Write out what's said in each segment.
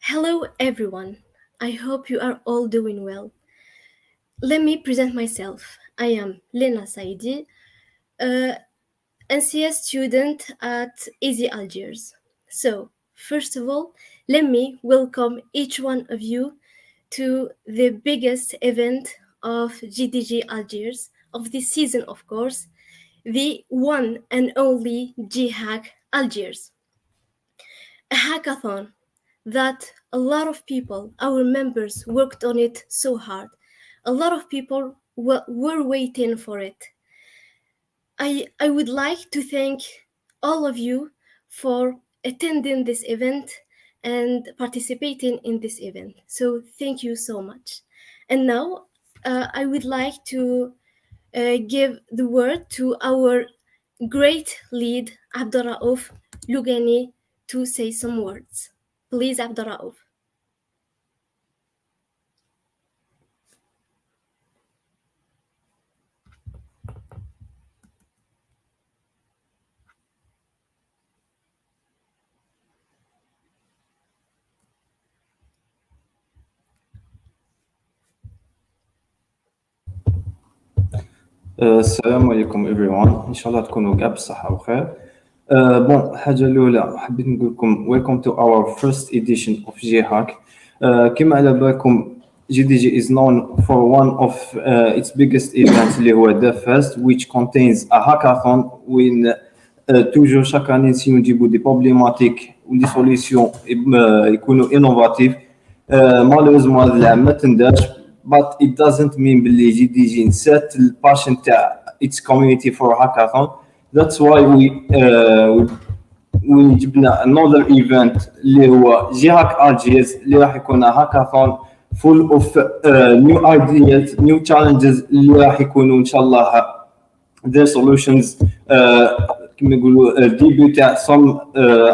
Hello, everyone. I hope you are all doing well. Let me present myself. I am Lena Saidi, a NCS student at GDG Algiers. So, first of all, let me welcome each one of you to the biggest event of GDG Algiers of this season, of course, the one and only GHack Algiers. A hackathon that a lot of people, our members, worked on it so hard. A lot of people were waiting for it. I would like to thank all of you for attending this event and participating in this event. So thank you so much. And now I would like to give the word to our great lead, Abdurraouf Lugani, to say some words. Please, Abdurraouf. السلام عليكم everyone ان شاء الله تكونوا كاع بصحه وخير. بون حاجه الاولى حبيت نقول لكم welcome to our first edition of GHack. كما على بالكم GDG is known for one of its biggest events اللي هو the fest which contains a hackathon when toujours chaque année نسيو نجيبوا دي بروبليماتيك ودي سوليسيون يكونوا انوفاتيف. malheureusement هذا العام ما تنداش but it doesn't mean باللي جي دي جي نسات الباشن تاع its community for hackathon. That's why we جبنا another event اللي هو GHack Algiers اللي راح يكون هاكاثون full of new ideas new challenges اللي راح يكونوا ان شاء الله their solutions كما يقولوا الديبيو تاع some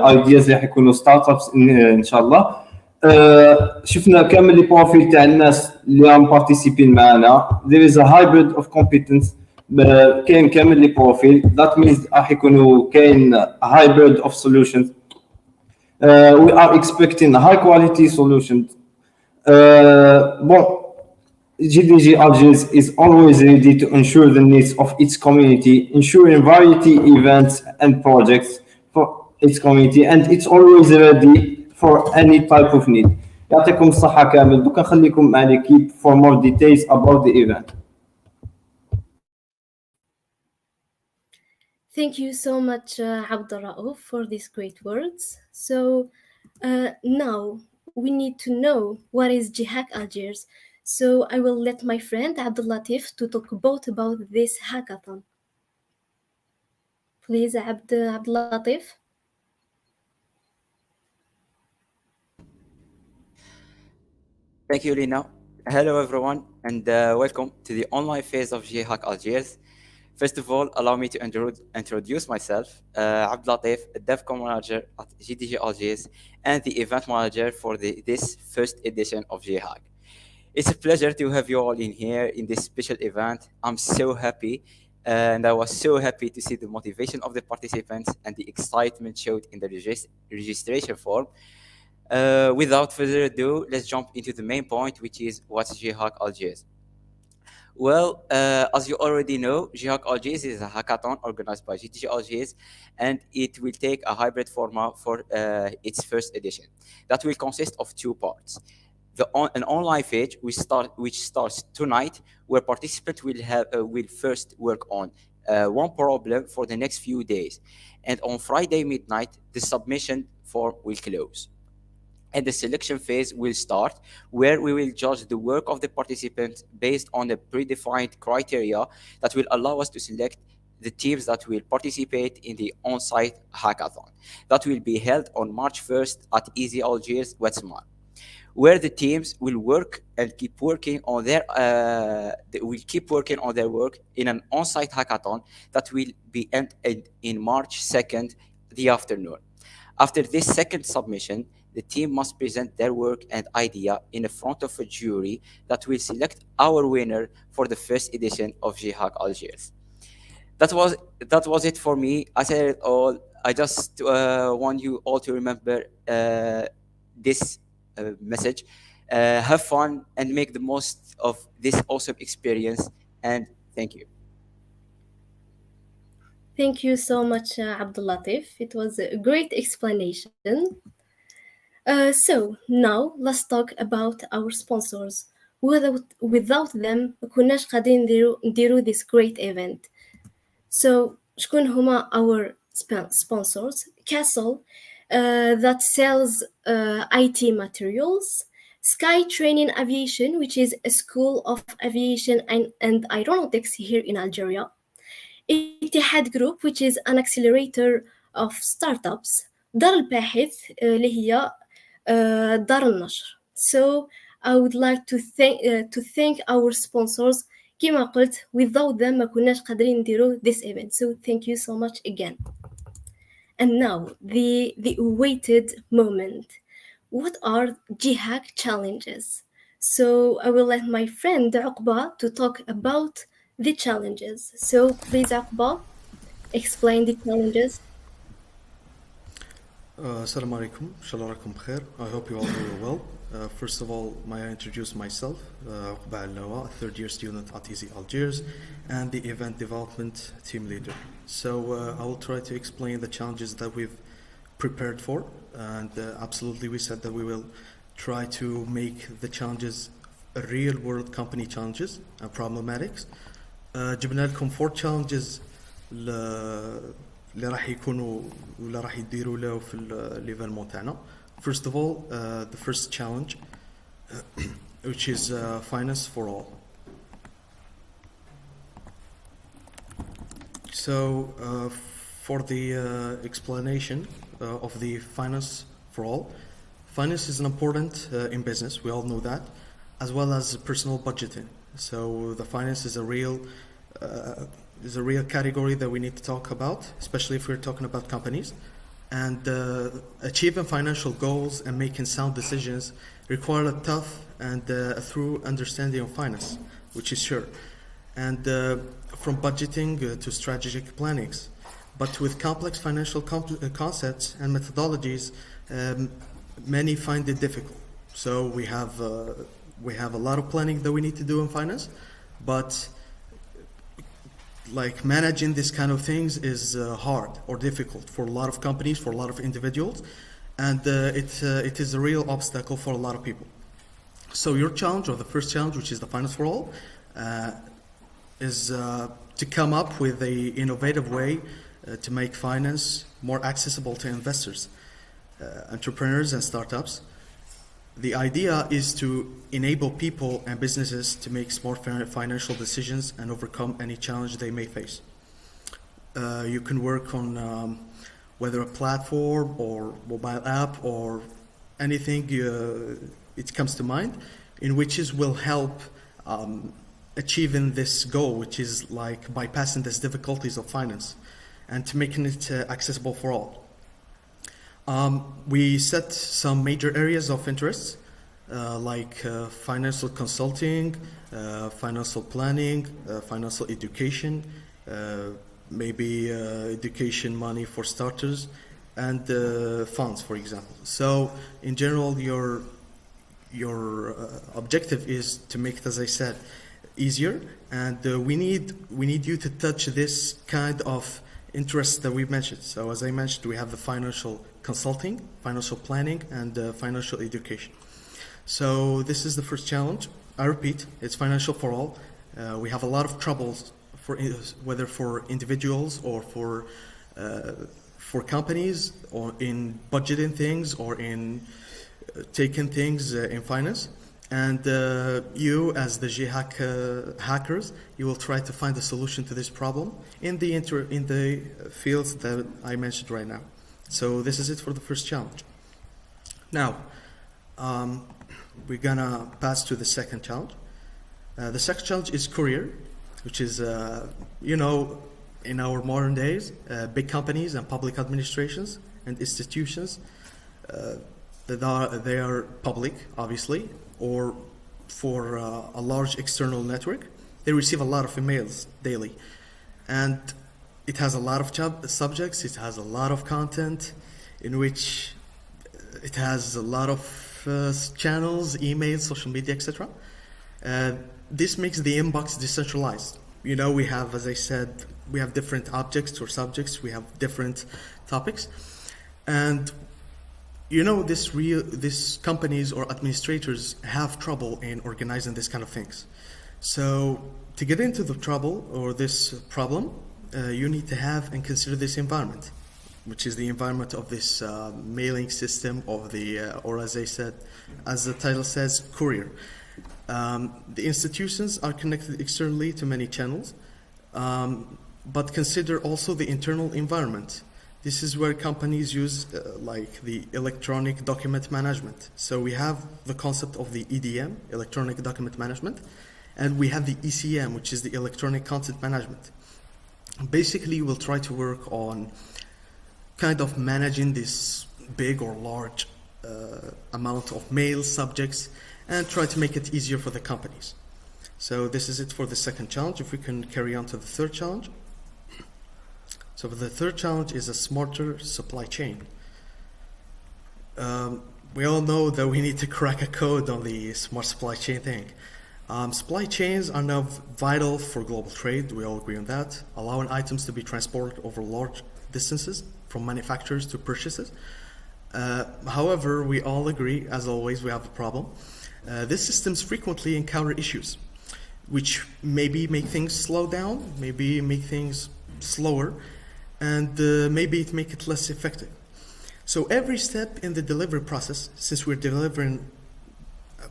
ideas راح يكونوا ستارت ابس ان شاء الله. شفنا كامل لي بروفيل تاع الناس اللي راهم بارتيسيبين معنا. there is a hybrid of competence. كاين كامل لي بروفيل that means راح يكونوا كاين hybrid of solutions. We are expecting high quality solutions. Bon, GDG Algiers is always ready to ensure the needs of its community, ensuring variety events and projects for its community, and it's always ready for any type of need. يعطيكم الصحة كامل. دوكا نخليكم مع l'équipe for more details about the event. Thank you so much, Abdurraouf, for these great words. So now we need to know what is GHack Algiers. So I will let my friend Abdulatif to talk both about this hackathon. Please, Abdulatif. Thank you, Lina. Hello, everyone, and welcome to the online phase of GHack Algiers. First of all, allow me to introduce myself. Abdul Latif, a DevCom manager at GDG Algiers and the event manager for this first edition of GHack. It's a pleasure to have you all in here in this special event. I'm so happy, and I was so happy to see the motivation of the participants and the excitement showed in the registration form. Without further ado, let's jump into the main point, which is what's GHack Algiers. Well, as you already know, GHack Algiers is a hackathon organized by GDG Algiers, and it will take a hybrid format for its first edition. That will consist of two parts. An online phase which starts tonight, where participants will first work on one problem for the next few days, and on Friday midnight, the submission form will close. And the selection phase will start, where we will judge the work of the participants based on the predefined criteria that will allow us to select the teams that will participate in the on-site hackathon. That will be held on March 1st at Easy Algiers, Westmar, where the teams will work and keep working on their work in an on-site hackathon that will be ended in March 2nd, the afternoon. After this second submission, the team must present their work and idea in front of a jury that will select our winner for the first edition of GHack Algiers. That was it for me. I said it all. I just want you all to remember this message. Have fun and make the most of this awesome experience. And thank you. Thank you so much, Abdul Latif. It was a great explanation. So now let's talk about our sponsors. Without them ما كناش قادرين نديرو this great event. So شكون هما our sponsors? Castle that sells IT materials. Sky Training Aviation, which is a school of aviation and aeronautics here in Algeria. اتحاد Group, which is an accelerator of startups. دار الباحث اللي هي دار النشر. So I would like to thank our sponsors. كما قلت, without them ما كناش قادرين نديرو this event. So thank you so much again. And now the awaited moment. What are GHack challenges? So I will let my friend Uqba to talk about the challenges. So please Uqba, explain the challenges. Assalamu alaikum, inshallah rakum khair. I hope you all do well. First of all, may I introduce myself, Uqba Al-Nawa, a third year student at GDG Algiers and the event development team leader. So I will try to explain the challenges that we've prepared for, and absolutely we said that we will try to make the challenges real world company challenges and problematics. جبنا لكم 4 challenges اللي راح يكونوا ولا راح يديروا له في الليفل تاعنا. First of all, the first challenge which is finance for all. So for the explanation of the finance for all, finance is an important in business, we all know that, as well as personal budgeting. So the finance is a real category that we need to talk about, especially if we're talking about companies. And achieving financial goals and making sound decisions require a tough and a thorough understanding of finance, which is sure. And from budgeting to strategic plannings. But with complex financial concepts and methodologies, many find it difficult. So we have a lot of planning that we need to do in finance, but like managing this kind of things is hard or difficult for a lot of companies, for a lot of individuals, and it is a real obstacle for a lot of people. So your challenge, or the first challenge, which is the finance for all, is to come up with a innovative way to make finance more accessible to investors, entrepreneurs and startups. The idea is to enable people and businesses to make smart financial decisions and overcome any challenge they may face. You can work on whether a platform or mobile app or anything it comes to mind, in which will help achieving this goal, which is like bypassing these difficulties of finance and to making it accessible for all. We set some major areas of interest, like financial consulting, financial planning, financial education, maybe education money for starters, and funds, for example. So in general, your objective is to make it, as I said, easier, and we need you to touch this kind of interests that we've mentioned. So as I mentioned, we have the financial consulting, financial planning, and financial education. So this is the first challenge. I repeat, it's financial for all. We have a lot of troubles, whether for individuals or for companies, or in budgeting things, or in taking things in finance. And you, as the GHack hackers, you will try to find a solution to this problem in the fields that I mentioned right now. So this is it for the first challenge. Now, we're gonna pass to the second challenge. The second challenge is career, which is, in our modern days, big companies and public administrations and institutions, they are public, obviously, or for a large external network, they receive a lot of emails daily. And it has a lot of subjects, it has a lot of content in which it has a lot of channels, emails, social media, etc. This makes the inbox decentralized. You know, we have, as I said, we have different objects or subjects, we have different topics, and you know, these companies or administrators have trouble in organizing this kind of things. So to get into the trouble or this problem, you need to have and consider this environment, which is the environment of this mailing system of the, or as I said, as the title says, courier. The institutions are connected externally to many channels, but consider also the internal environment. This is where companies use like the electronic document management. So we have the concept of the EDM, electronic document management, and we have the ECM, which is the electronic content management. Basically, we'll try to work on kind of managing this big or large amount of mail subjects and try to make it easier for the companies. So this is it for the second challenge. If we can carry on to the third challenge. So the third challenge is a smarter supply chain. We all know that we need to crack a code on the smart supply chain thing. Supply chains are now vital for global trade, we all agree on that, allowing items to be transported over large distances from manufacturers to purchases. However, we all agree, as always, we have a problem. These systems frequently encounter issues, which maybe make things slow down, maybe make things slower, and maybe it make it less effective. So every step in the delivery process, since we're delivering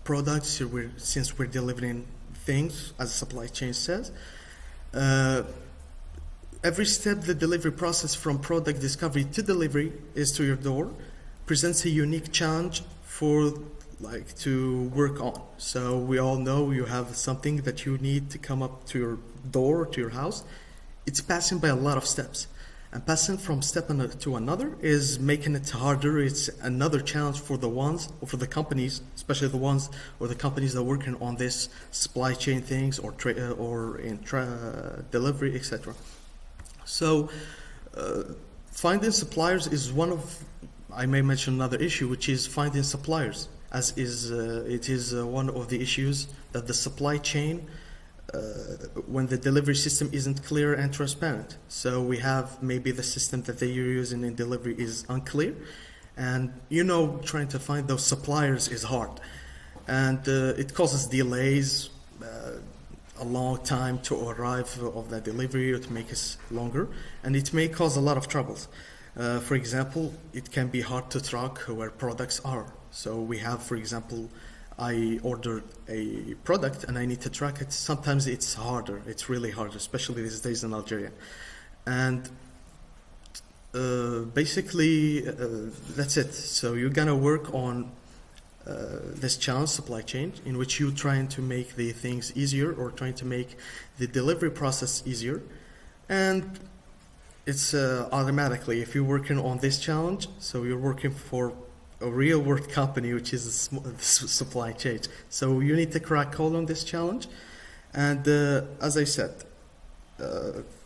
products, since we're delivering things, as the supply chain says, every step the delivery process from product discovery to delivery is to your door presents a unique challenge for like to work on. So we all know you have something that you need to come up to your door, to your house. It's passing by a lot of steps. And passing from step to another is making it harder. It's another challenge for the ones, or for the companies, especially the ones or the companies that are working on this supply chain things or delivery, etc. So finding suppliers is one of, I may mention another issue, which is finding suppliers, as is it is one of the issues that the supply chain when the delivery system isn't clear and transparent. So we have maybe the system that they're using in delivery is unclear, and you know, trying to find those suppliers is hard, and it causes delays, a long time to arrive of that delivery, or to make it longer, and it may cause a lot of troubles. For example, it can be hard to track where products are. So we have, for example, I ordered a product and I need to track it. Sometimes it's harder. It's really hard, especially these days in Algeria. And basically, that's it. So you're gonna work on this challenge, supply chain, in which you're trying to make the things easier or trying to make the delivery process easier. And it's automatically, if you're working on this challenge, so you're working for a real world company, which is a supply chain. So you need to crack code on this challenge. And as I said,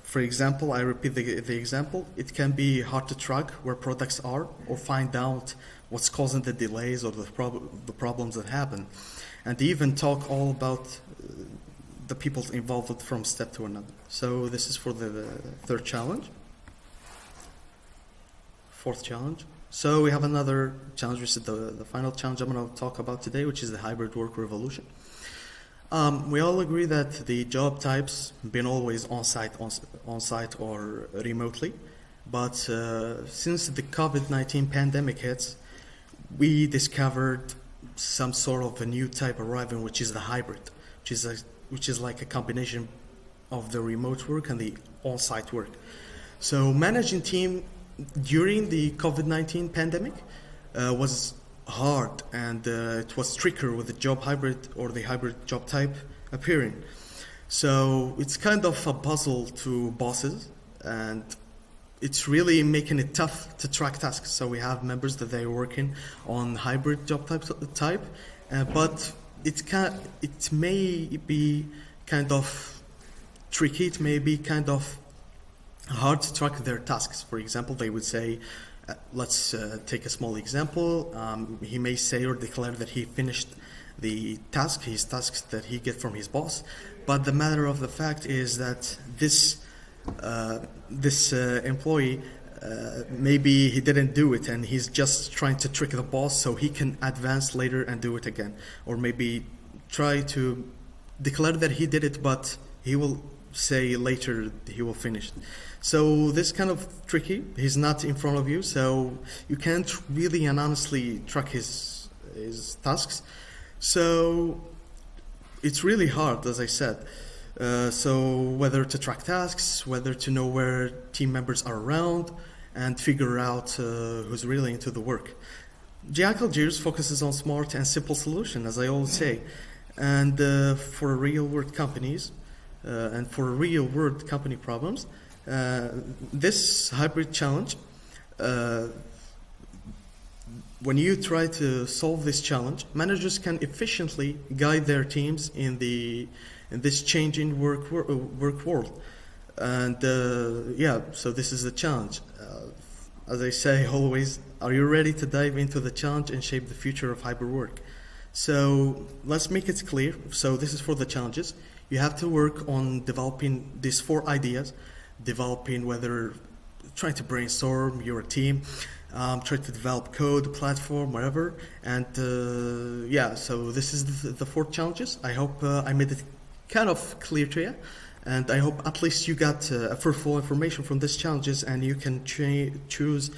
for example, I repeat the example, it can be hard to track where products are or find out what's causing the delays or the problems that happen. And even talk all about the people involved from step to another. So this is for the third challenge. Fourth challenge. So we have another challenge, which is the final challenge I'm going to talk about today, which is the hybrid work revolution. We all agree that the job types been always on-site or remotely, but since the COVID-19 pandemic hits, we discovered some sort of a new type arriving, which is the hybrid, which is like a combination of the remote work and the on-site work. So managing team during the COVID-19 pandemic was hard, and it was trickier with the job hybrid or the hybrid job type appearing. So it's kind of a puzzle to bosses, and it's really making it tough to track tasks. So we have members that they're working on hybrid job type, but it may be kind of tricky. It may be kind of hard to track their tasks. For example, they would say, Let's take a small example. He may say or declare that he finished the task, his tasks that he get from his boss, but the matter of the fact is that this employee maybe he didn't do it and he's just trying to trick the boss so he can advance later and do it again, or maybe try to declare that he did it but he will say later he will finish. So this kind of tricky. He's not in front of you, so you can't really and honestly track his tasks. So it's really hard, as I said. So whether to track tasks, whether to know where team members are around, and figure out who's really into the work. GHack Algiers focuses on smart and simple solutions, as I always say, and for real-world companies and for real-world company problems. This hybrid challenge, when you try to solve this challenge, managers can efficiently guide their teams in this changing work world. And so this is the challenge. As I say always, are you ready to dive into the challenge and shape the future of hybrid work? So let's make it clear. So this is for the challenges. You have to work on developing these 4 ideas, developing whether trying to brainstorm your team, try to develop code, platform, whatever. And so this is the 4 challenges. I hope I made it kind of clear to you. And I hope at least you got full information from these challenges and you can choose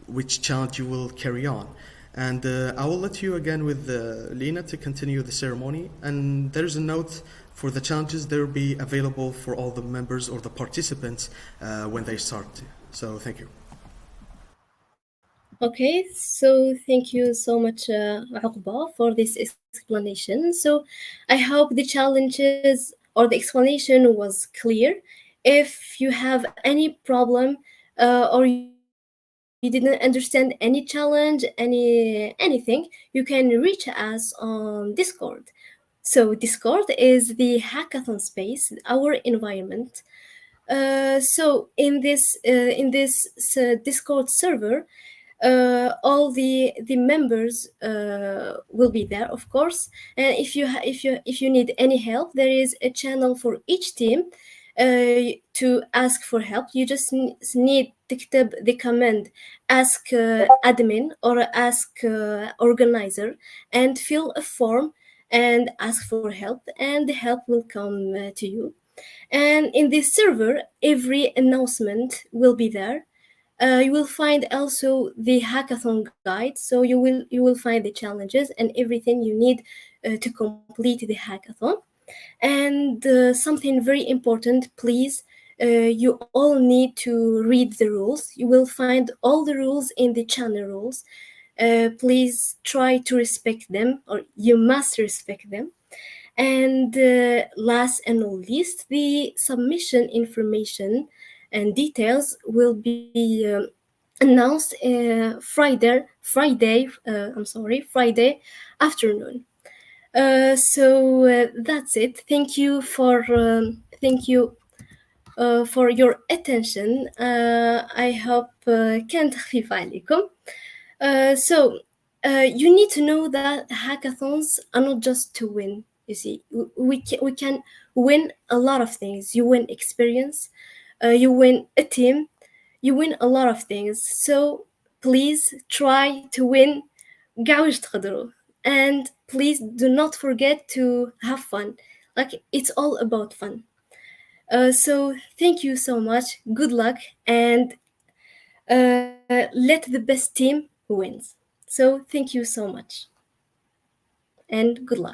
which challenge you will carry on. And I will let you again with Lena to continue the ceremony. And there's a note for the challenges. They will be available for all the members or the participants when they start. So thank you. Okay, so thank you so much, Uqba, for this explanation. So I hope the challenges or the explanation was clear. If you have any problem or you didn't understand any challenge, anything, you can reach us on Discord. So Discord is the hackathon space, our environment. So in this Discord server, all the members will be there, of course. And if you need any help, there is a channel for each team to ask for help. You just need تكتب the command ask admin or ask organizer and fill a form and ask for help, and the help will come to you. And in this server, every announcement will be there. You will find also the hackathon guide, so you will find the challenges and everything you need to complete the hackathon. And something very important, please, you all need to read the rules. You will find all the rules in the channel rules. Please try to respect them, or you must respect them. And last and not least, the submission information and details will be announced Friday afternoon. So that's it. Thank you for your attention. I hope كانت خفيفة عليكم. So you need to know that hackathons are not just to win. You see, we can win a lot of things. You win experience, you win a team, you win a lot of things. So please try to win قاعوا واش تقدروا. And please do not forget to have fun. Like, it's all about fun. So thank you so much. Good luck, and let the best team wins. So thank you so much, and good luck.